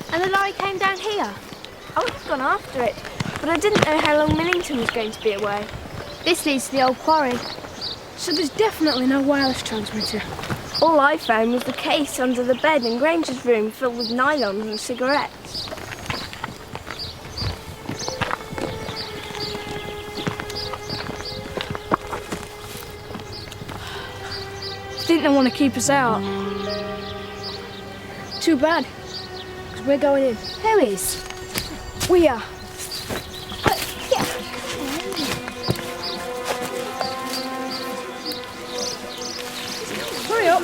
And the lorry came down here. I would have gone after it, but I didn't know how long Millington was going to be away. This leads to the old quarry. So there's definitely no wireless transmitter. All I found was the case under the bed in Granger's room filled with nylons and cigarettes. Didn't they want to keep us out? Too bad, because we're going in. Who is? We are. Hurry up.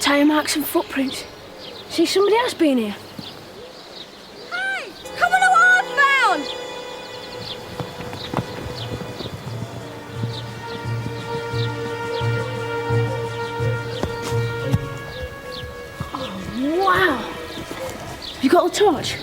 Tire marks and footprints. See, somebody else been here. Hey! Come on, hardbound! Oh, wow! You got a torch?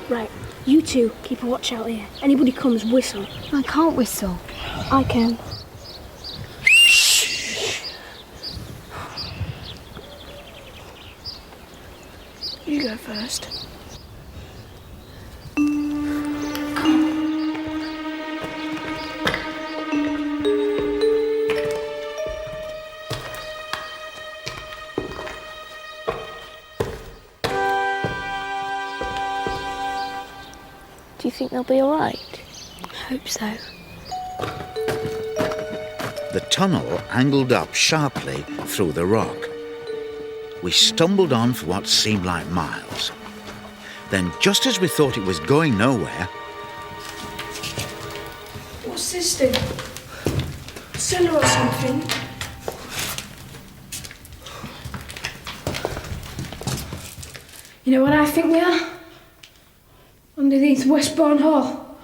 Right. You two, keep a watch out here. Anybody comes, whistle. I can't whistle. I can. You go first. Do you think they'll be all right? Hope so. The tunnel angled up sharply through the rock. We stumbled on for what seemed like miles. Then, just as we thought it was going nowhere... What's this thing? Cellar or something? You know what I think we are? Underneath Westbourne Hall.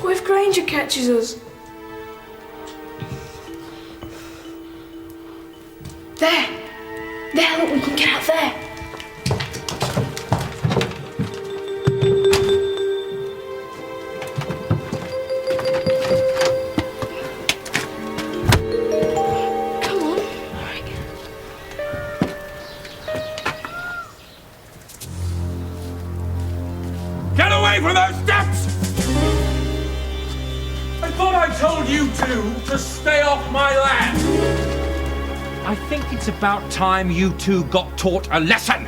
What if Granger catches us? There! There, look, we can get out there! two to stay off my land. I think it's about time you two got taught a lesson.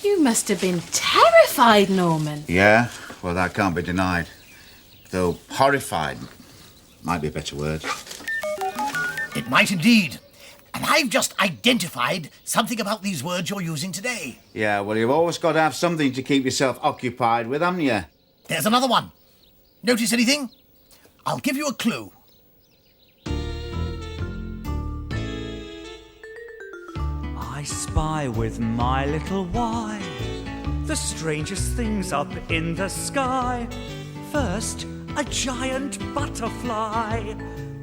You must have been terrified, Norman. Yeah, well, that can't be denied. Though horrified might be a better word. It might indeed. And I've just identified something about these words you're using today. Yeah, well, you've always got to have something to keep yourself occupied with, haven't you? There's another one. Notice anything? I'll give you a clue. I spy with my little eye the strangest things up in the sky. First, a giant butterfly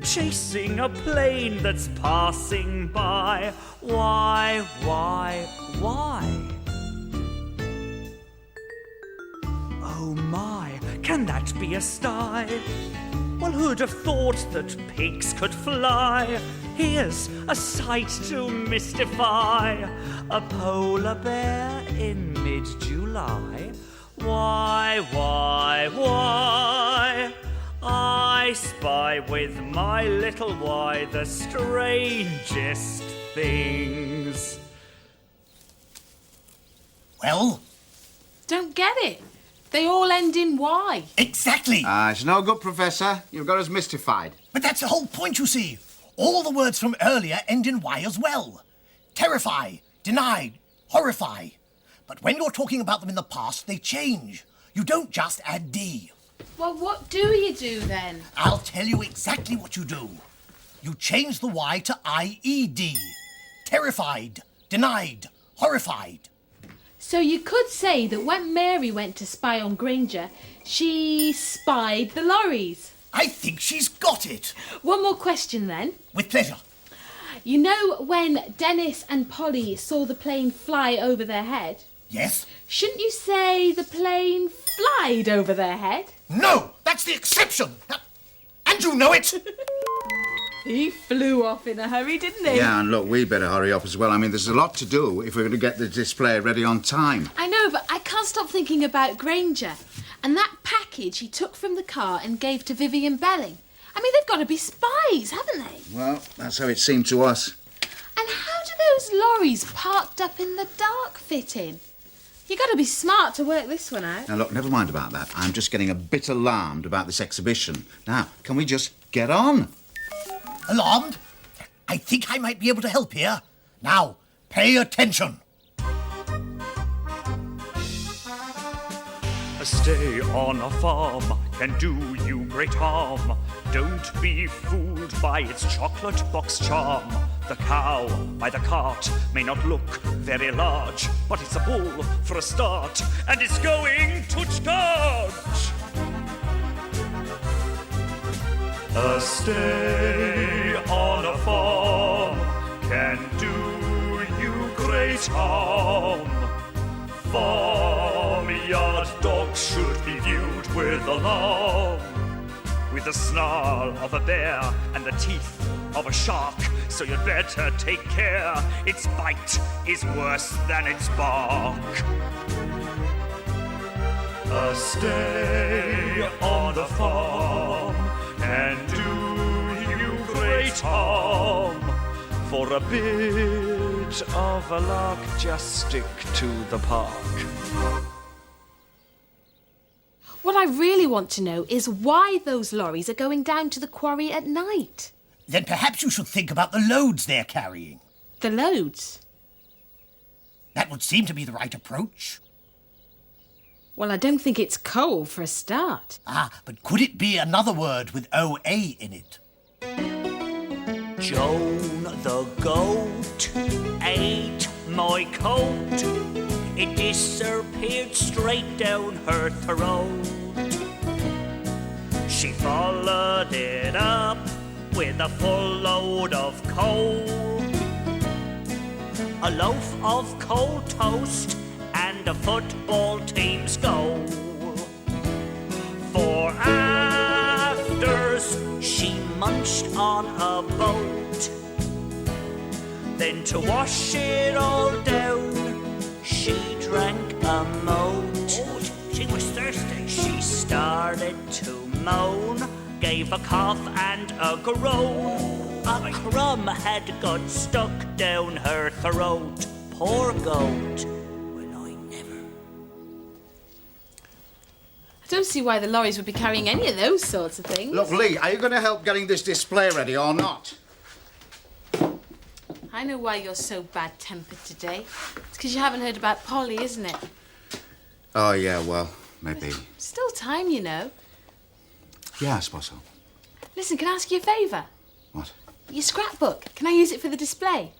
chasing a plane that's passing by. Why? Oh my, can that be a sty? Well, who'd have thought that pigs could fly? Here's a sight to mystify. A polar bear in mid-July. Why? I spy with my little eye the strangest things. Well? Don't get it. They all end in Y. Exactly. It's no good, Professor. You've got us mystified. But that's the whole point, you see. All the words from earlier end in Y as well. Terrify, denied, horrify. But when you're talking about them in the past, they change. You don't just add D. Well, what do you do then? I'll tell you exactly what you do. You change the Y to IED. Terrified, denied, horrified. So you could say that when Mary went to spy on Granger, she spied the lorries. I think she's got it. One more question then. With pleasure. You know when Dennis and Polly saw the plane fly over their head? Yes? Shouldn't you say the plane flied over their head? No, that's the exception. And you know it. He flew off in a hurry, didn't he? Yeah, and look, we better hurry up as well. I mean, there's a lot to do if we're going to get the display ready on time. I know, but I can't stop thinking about Granger and that package he took from the car and gave to Vivian Belling. I mean, they've got to be spies, haven't they? Well, that's how it seemed to us. And how do those lorries parked up in the dark fit in? You got to be smart to work this one out. Now, look, never mind about that. I'm just getting a bit alarmed about this exhibition. Now, can we just get on? Alarmed? I think I might be able to help here. Now, pay attention. A stay on a farm can do you great harm. Don't be fooled by its chocolate box charm. The cow by the cart may not look very large, but it's a bull for a start, and it's going to charge. A stay on a farm can do you great harm. Farmyard dogs should be viewed with alarm. With the snarl of a bear and the teeth of a shark, so you'd better take care. Its bite is worse than its bark. A stay on the farm can do you great harm. For a bit of a lark, just stick to the park. What I really want to know is why those lorries are going down to the quarry at night. Then perhaps you should think about the loads they're carrying. The loads? That would seem to be the right approach. Well, I don't think it's coal for a start. But could it be another word with OA in it? Joan the goat ate my coat. It disappeared straight down her throat. She followed it up with a full load of coal. A loaf of coal toast and a football team's goal. For afters she munched on a boat. Then to wash it all down, she drank a moat. She was thirsty. She started to moan, gave a cough and a groan. A crumb had got stuck down her throat. Poor goat. Well, I never. I don't see why the lorries would be carrying any of those sorts of things. Look, Lee, are you going to help getting this display ready or not? I know why you're so bad-tempered today. It's because you haven't heard about Polly, isn't it? Oh, yeah, well, maybe. Still time, you know. Yeah, I suppose so. Listen, can I ask you a favour? What? Your scrapbook. Can I use it for the display?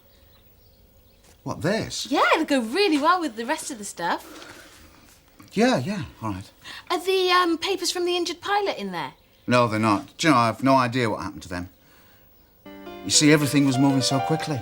What, this? Yeah, it'll go really well with the rest of the stuff. Yeah, all right. Are the papers from the injured pilot in there? No, they're not. Do you know, I have no idea what happened to them. You see, everything was moving so quickly.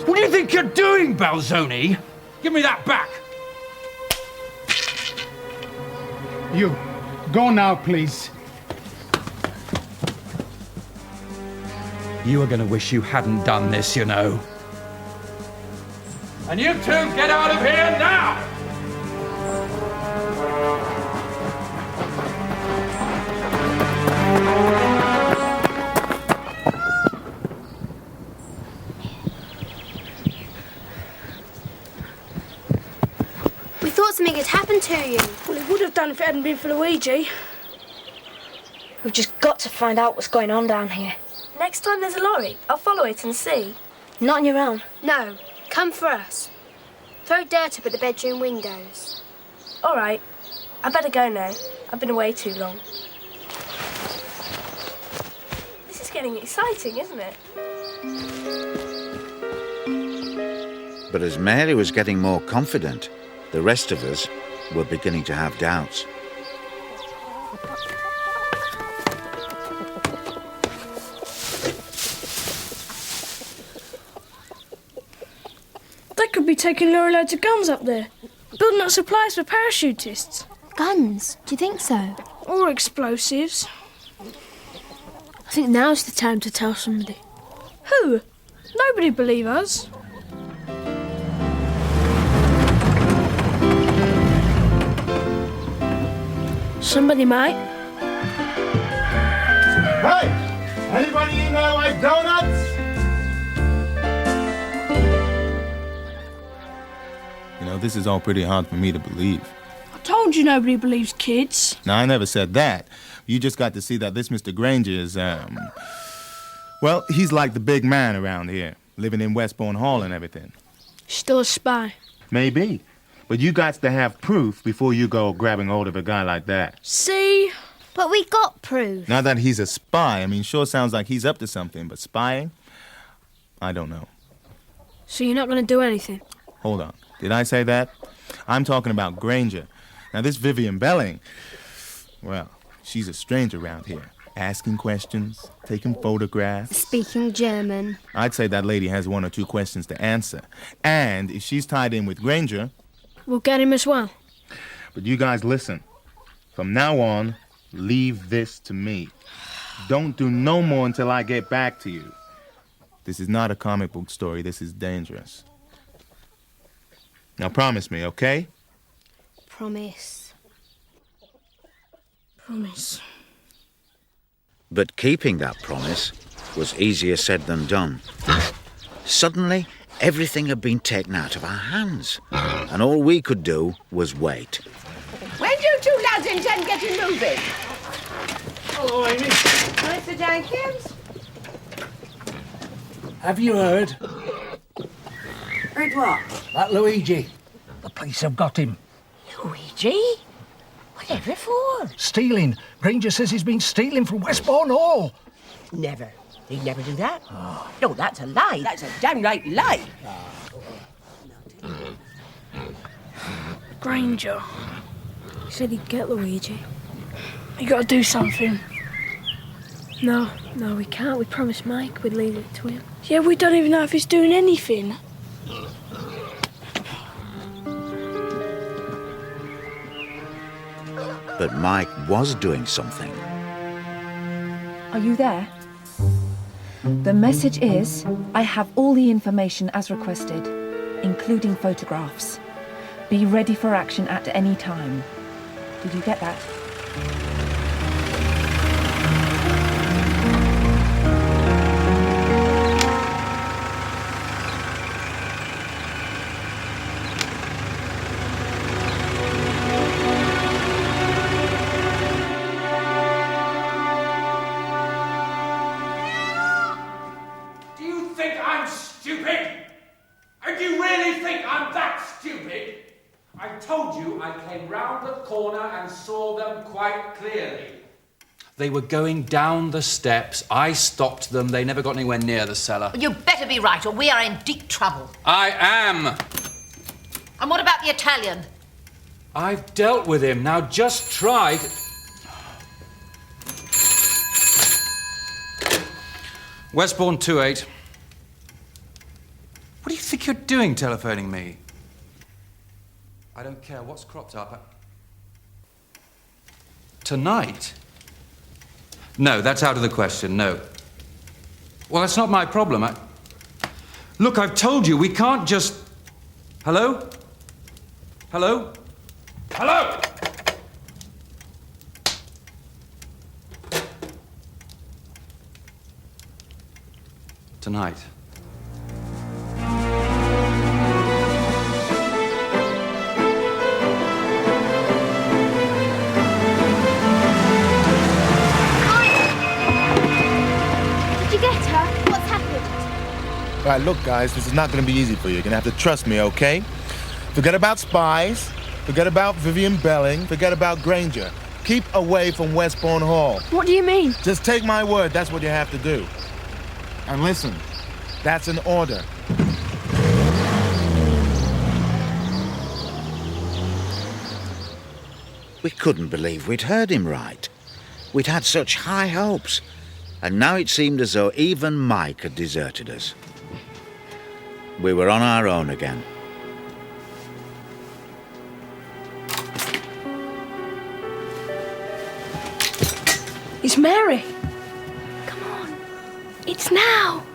What do you think you're doing, Balzoni? Give me that back. You, go now, please. You are going to wish you hadn't done this, you know. And you two get out of here now! We thought something had happened to you. Well, it would have done if it hadn't been for Luigi. We've just got to find out what's going on down here. Next time there's a lorry, I'll follow it and see. Not on your own. No, come for us. Throw dirt up at the bedroom windows. All right, I better go now. I've been away too long. This is getting exciting, isn't it? But as Mary was getting more confident, the rest of us were beginning to have doubts. They could be taking lorry loads of guns up there, building up supplies for parachutists. Guns? Do you think so? Or explosives. I think now's the time to tell somebody. Who? Nobody believe us. Somebody might. Hey! Anybody in there like donuts? You know, this is all pretty hard for me to believe. I told you nobody believes kids. Now, I never said that. You just got to see that this Mr. Granger is, well, he's like the big man around here, living in Westbourne Hall and everything. Still a spy. Maybe. But you got to have proof before you go grabbing hold of a guy like that. See? But we got proof. Now that he's a spy, I mean, sure sounds like he's up to something, but spying? I don't know. So you're not going to do anything? Hold on. Did I say that? I'm talking about Granger. Now, this Vivian Belling, well, she's a stranger around here. Asking questions, taking photographs. Speaking German. I'd say that lady has one or two questions to answer. And if she's tied in with Granger... We'll get him as well. But you guys listen. From now on, leave this to me. Don't do no more until I get back to you. This is not a comic book story. This is dangerous. Now promise me, okay? Promise. Promise. But keeping that promise was easier said than done. Suddenly, everything had been taken out of our hands, and all we could do was wait. When do you two lads intend getting moving? Hello, Amy. Mr. Jenkins? Have you heard? Heard what? That Luigi. The police have got him. Luigi? Whatever for? Stealing. Granger says he's been stealing from Westbourne Hall. Never. He'd never do that. Oh. No, that's a lie. That's a downright lie. Granger. He said he'd get Luigi. You got to do something. No, we can't. We promised Mike we'd leave it to him. Yeah, we don't even know if he's doing anything. But Mike was doing something. Are you there? The message is, I have all the information as requested, including photographs. Be ready for action at any time. Did you get that? Do you think I'm stupid? And do you really think I'm that stupid? I told you I came round the corner and saw them quite clearly. They were going down the steps. I stopped them. They never got anywhere near the cellar. You better be right, or we are in deep trouble. I am. And what about the Italian? I've dealt with him. Now just try to... Westbourne 28. What do you think you're doing telephoning me? I don't care what's cropped up. Tonight? No, that's out of the question, no. Well, that's not my problem. Look, I've told you, we can't just... Hello? Hello? Hello? Tonight. All right, look, guys, this is not going to be easy for you. You're going to have to trust me, okay? Forget about spies. Forget about Vivian Belling. Forget about Granger. Keep away from Westbourne Hall. What do you mean? Just take my word. That's what you have to do. And listen, that's an order. We couldn't believe we'd heard him right. We'd had such high hopes. And now it seemed as though even Mike had deserted us. We were on our own again. It's Mary. Come on. It's now.